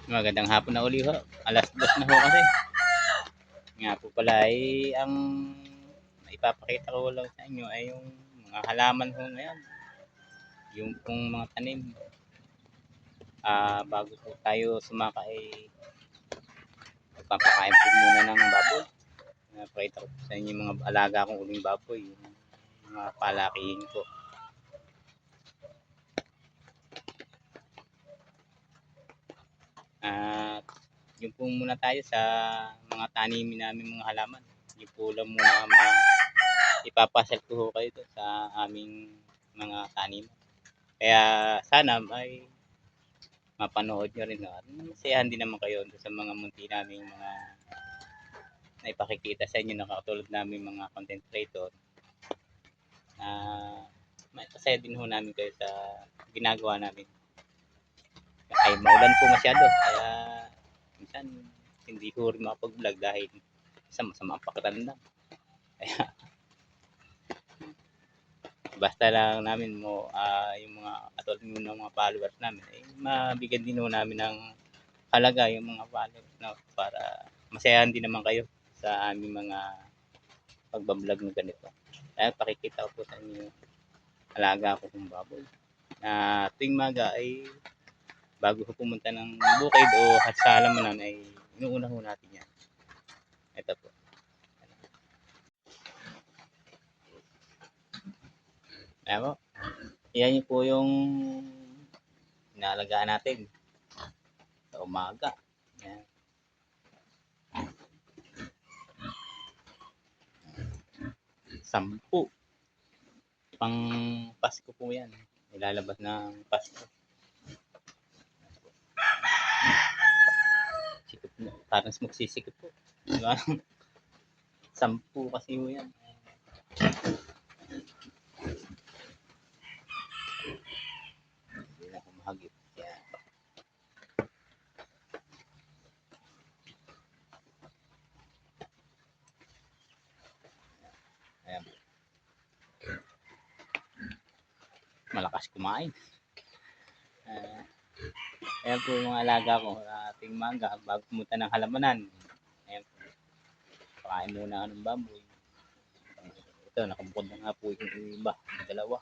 Magandang hapon na uli ho. Alas 2 na ho kasi. Nga po pala ay ang ipapakita ko lang sa inyo ay yung mga halaman ho ngayon. Yung pong mga tanim. Bago po tayo sumaka ay magpapakain po muna ng baboy. Napakita ko po sa inyo yung mga alaga kong uling baboy. Yung mga palakihin ko. At yung po muna tayo sa mga tanimin namin mga halaman. Yung po lang muna ipapasal ko ho kayo sa aming mga tanim. Kaya sana ay mapanood nyo rin. No? At masayahan din naman kayo sa mga munti naming mga naipakikita sa inyo na katulad namin mga content creator. May pasaya din ho namin kayo sa ginagawa namin. Ay maulan po masyado. Kaya minsan hindi ko rin makapag-vlog dahil sa masama ang pakiramdam. Kaya basta lang namin yung mga katulad ng mga followers namin ay mabigyan din ho namin ng halaga yung mga followers na para masayahan din naman kayo sa aming mga pagbablog na ganito. Kaya pakikita ko po sa inyo yung alaga ko kong baboy na tuwing maga ay bago ko pumunta ng bukid o sa halamanan ay inuuna ho natin yan. Ito po. Ayan po. Yan po yung inaalagaan natin sa umaga. Yan. Sampu. Pang Pasko po yan. Ilalabas ng Pasko. Sikip na. Parang magsisikip po. Diba? Sampu kasi po yan. Hindi na humahagip. Yan. Ayan. Malakas kumain. Ayan po yung mga alaga ko sa ating mangga bago pumunta ng halamanan. Ayan po. Pakain muna ng baboy. Ito, nakabukod na nga po yung iba. Dalawa.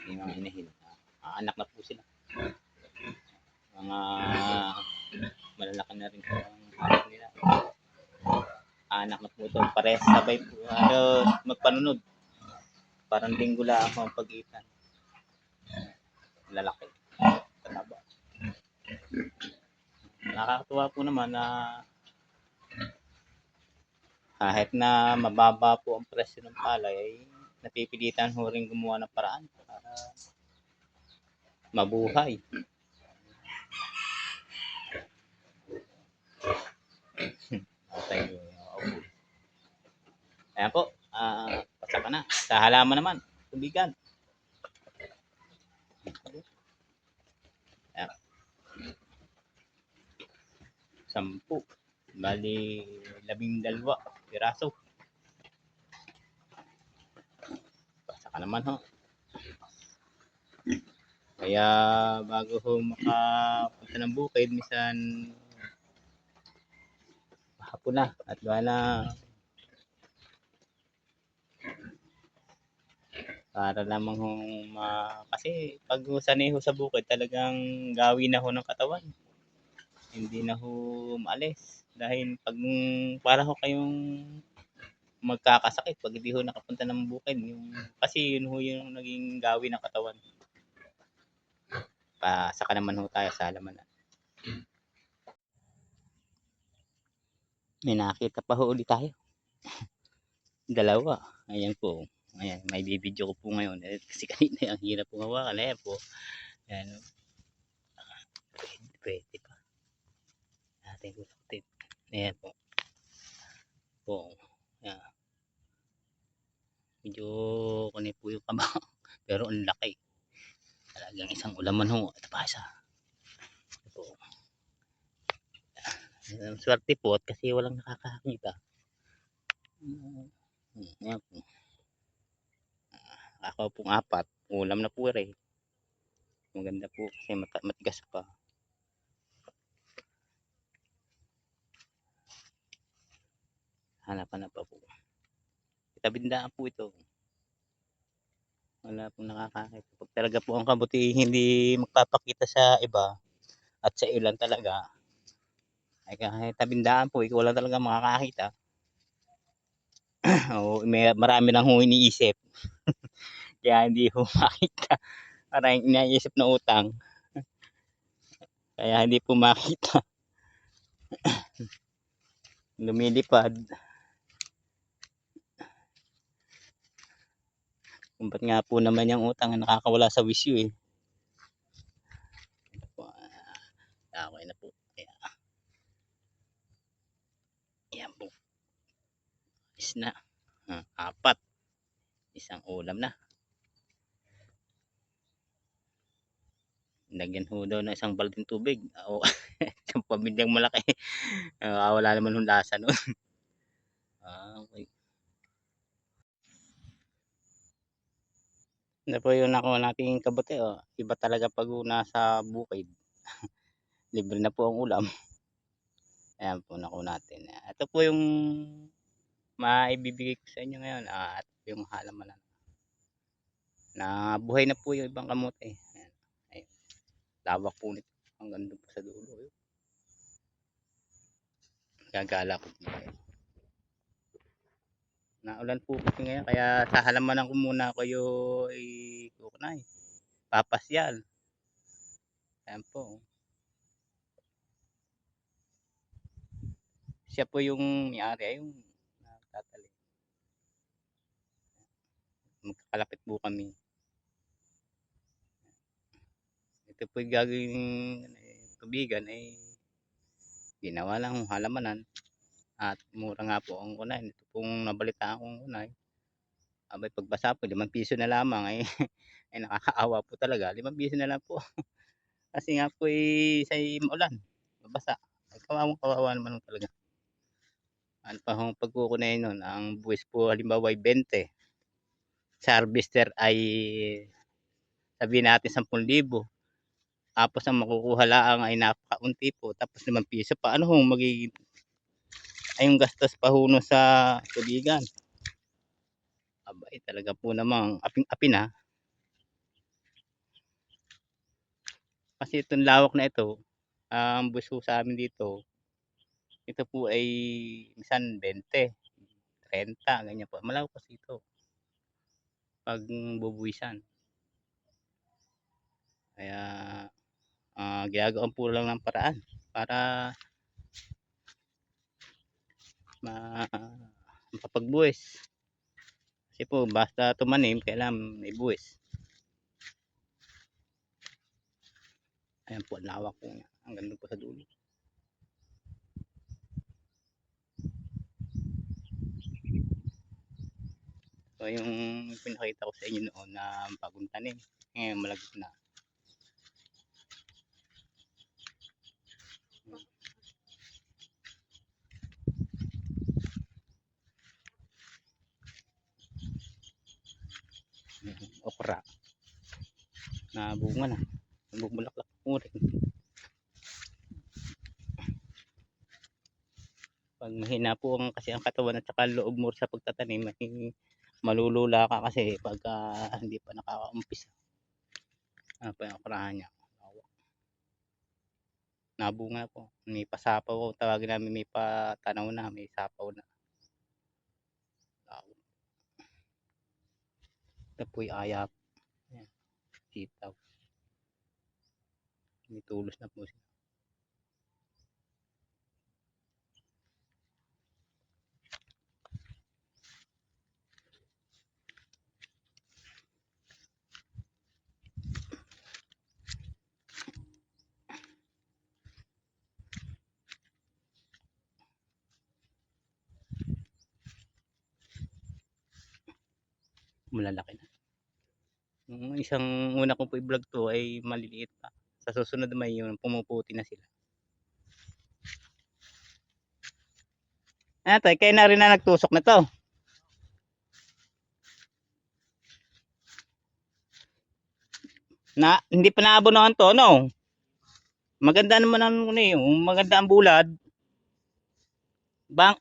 Yung mga inahin. Anak na po sila. Mga malalaki na rin po ang anak nila. Anak na po ito. Parehas sabay po. Magpanunod. Parang linggo lang ako ang pag-itan. Lalaki. Tataba. Nakakatuwa po naman na kahit na mababa po ang presyo ng palay ay napipilitan ho rin gumawa ng paraan para mabuhay. Ayan po, pasaka na. Sa halaman naman, tubigan. Ayan. 10. Bali, 12 piraso. Pasaka naman ho. Kaya bago ho makapunta ng bukid, minsan hapon na at wala para lamang ho kasi pag sanay ho sa bukid talagang gawin na ho ng katawan. Hindi na ho maalis dahil pag para ho kayong magkakasakit pag hindi ho nakapunta ng bukid yung kasi yun ho yung naging gawin ng katawan. Saka naman ho tayo sa halamanan. May nakita pa ho ulit tayo. Dalawa. Ayan po. Ayan, may bibidyo ko po ngayon. Kasi kanina ang hirap po hawakan. Ayan po. Ayan. Pwede pa. Natin gustutin. Ayan po. Po. Ayan. Medyo kunin po yung kaba. Pero ang laki. Talagang isang ulaman ho. Ito pa isa. Ito po. Swerte po at kasi walang nakakakita. Ayan po. Ako pong 4, ulam na po rin. Maganda po kasi matigas pa. Hanapan na pa po. Tabindaan po ito. Wala pong nakakakita. Pag talaga po ang kabuti hindi magpapakita sa iba at sa ilan talaga, ay kahit tabindaan po, ikaw lang talaga makakakita. O marami nang ho iniisip. Kaya hindi ho makita. Parang iniisip na utang. Kaya hindi po makita. Lumilipad. Kung ba't nga po naman yung utang nakakawala sa wisyo eh. Okay na po. Ayan po. Is na. 4. Isang ulam na. Lagyan ho daw ng isang balding tubig. O, isang pamilyang malaki. Wala naman yung lasa nun. Okay. Ano po yung nakuha nating kabote. Oh. Iba talaga pag nasa bukid. Libre na po ang ulam. Ayan po nakuha natin. Ito po yung maibibigay ko sa inyo ngayon. At yung halaman na buhay na po yung ibang kamote. Ayan. Ayan. Lawak po nito. Hanggang doon po sa dulo. Gagala ko po. Naulan po kasi ngayon. Kaya sa halamanan ko muna kayo kukunay. Papasyal. Ayan po. Siya po yung may-ari ay yung tatali. Magkakalapit po kami. Ito po yung gagawing tubigan ay ginawa lang halamanan at mura nga po ang kunay. Ito pong nabalitaan kong kunay. Abay pagbasa po 5 piso na lamang ay, ay nakakaawa po talaga. 5 piso na lang po. Kasi nga po sa maulan, mabasa. Ay kawawa naman talaga. Ano pa hong pagkukunay nun, ang buwis po halimbawa ay 20. Sa harvester ay sabihin natin 10,000. Tapos ang makukuha laang ay napakaunti po. Tapos 5 piso pa. Ano hong magiging ay yung gastos pa huno sa tubigan. Abay talaga po namang aping-api na. Kasi itong lawak na ito, ang buwis po sa amin dito, ito po ay minsan 20, 30, ganyan po. Malawak kasi ito pag bubuwisan. Kaya ginagawan po lang ng paraan para makapagbuwis. Kasi po basta tumanim, kailangan may buwis. Ayan po, lawak po niya. Hanggang doon po sa dulo. So yung pinakita ko sa inyo noon na bagong tanim. Ngayon malagit na. Okra. Na bunga na. Bumulaklak po rin. Pag mahina po kasi ang katawan at saka loob mo sa pagtatanim, malulula ka kasi pagka hindi pa nakaka-umpisa. Ano pa yung okrahan niya. Nabunga po. May pasapaw po. Tawagin namin may patanaw na. May sapaw na. Ito po yung ayap. Ayan. Sitaw. May tulos na po siya. Malalaki na. Yung isang una kong po i-vlog to ay maliliit pa. Sa susunod naman yung pumuputi na sila. Tay, kayo na rin na nagtusok na to. Na hindi pa naabonohan to, no? Maganda naman ang ano eh, maganda ang bulad. Bang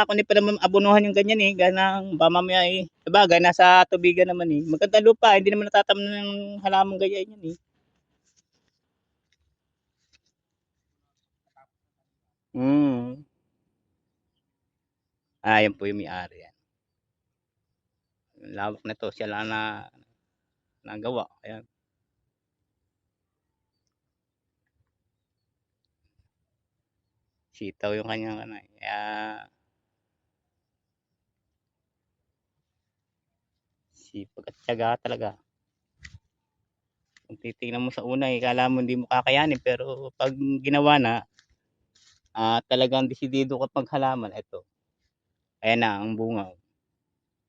kundi pa naman abonohan yung ganyan eh, ganang ba mamaya eh. Sabagay nasa tubigan naman eh. Maganda lupa, hindi naman natataman ng halaman ganyan yan eh. Mm. Yan po yung may-ari yan. Yung lawak na to, siya lang na nagawa. Ayan. Sitaw yung kanyang ano eh. Kaya sipag at tiyaga talaga. Kung titingnan mo sa una eh, kala mo hindi mo kakayanin pero pag ginawa na, talagang desidido ka paghalaman, eto. Ayan na ang bunga.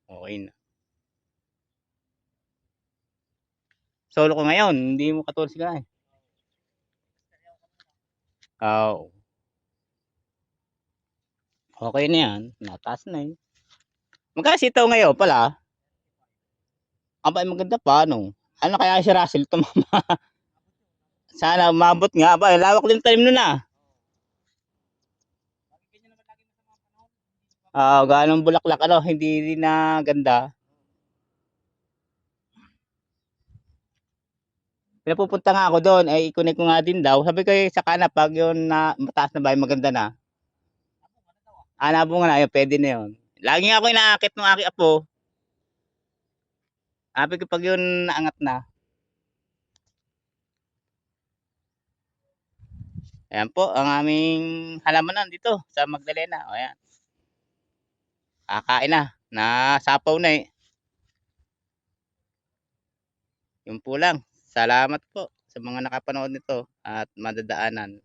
Okay na. Solo ko ngayon, hindi mo katulad sila eh. Oo. Okay na yan. Nataas na eh. Magkano sitaw ngayon pala? Aba, maganda pa, ano? Ano kaya si Russell tumama? Sana umabot nga. Aba, lawak din tanim nun ah. Ganong bulaklak, ano, hindi rin na ganda. Pinapupunta nga ako doon, eh, i-connect ko nga din daw. Sabi ko eh, saka na, pag yun na mataas na ba, maganda na. Nabunga na, yun, pwede na yun. Lagi nga ako inaakit ng aking apo. Sabi ko pag yun naangat na. Ayan po, ang aming halamanan dito sa Magdalena. O, ayan. Kakain na. Nasapaw na eh. Yun po lang. Salamat po sa mga nakapanood nito at madadaanan.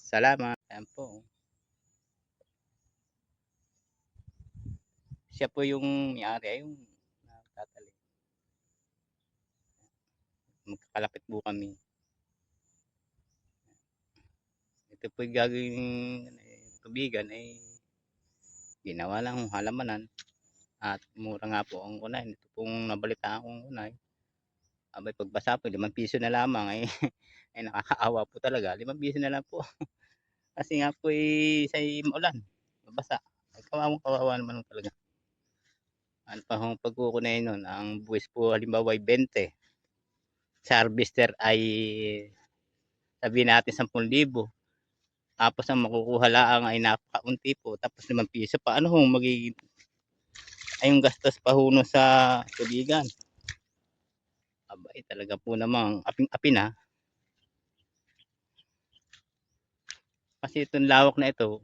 Salamat. Ayan po. Siya po yung may-ari ay yung nagtatalim. Magkakalapit po kami. Ito po yung gagawing tubigan ay ginawa lang ng halamanan at mura nga po ang kunay. Ito pong nabalitaan kong kunay. Abay pagbasa po, 5 piso na lamang ay, ay nakakaawa po talaga. 5 piso na lang po. Kasi nga po sa maulan, mabasa. Ay kawawa naman talaga. Ano pa hong pagkukunay nun, ang buwis po halimbawa ay 20. Sa harvester ay sabihin natin 10,000. Tapos ang makukuha lang ay napakaunti po. Tapos 5 piso pa. Ano hong magiging ay yung gastos pa huno sa tubigan. Abay talaga po namang aping-api na. Kasi itong lawak na ito,